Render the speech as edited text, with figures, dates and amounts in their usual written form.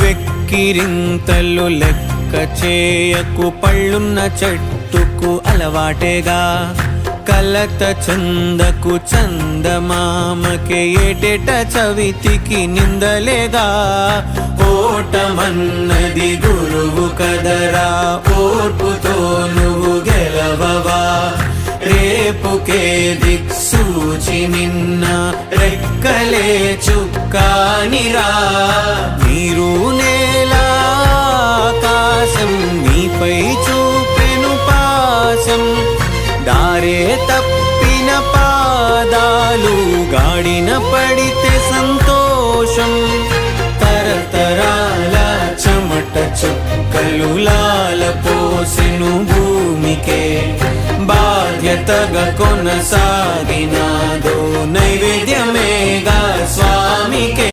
వెక్కిరింతలు లెక్క చేయకు, పళ్ళున్న చెట్టుకు అలవాటేగా. కలత చందకు చందమామకే ఏటేట చవితికి నిందలేగా. ఓటమన్నది గురువు కదరా, ఓర్పుతో నువ్వు గెలవవా. రేపుకే దిక్సూచి నిన్న రెక్కలే చుక్కానిరా. నీరు నేల ఆకాశం నీపై చూపెను పాశం. దారే తప్పిన పాదాలు గాడిన పడితే సంతోషం. తరతరాల చెమట చుక్కలు లాల పోసెను భూమికే. బాధ్యతగా కొనసాగినాదో నైవేద్యమేగా స్వామికే.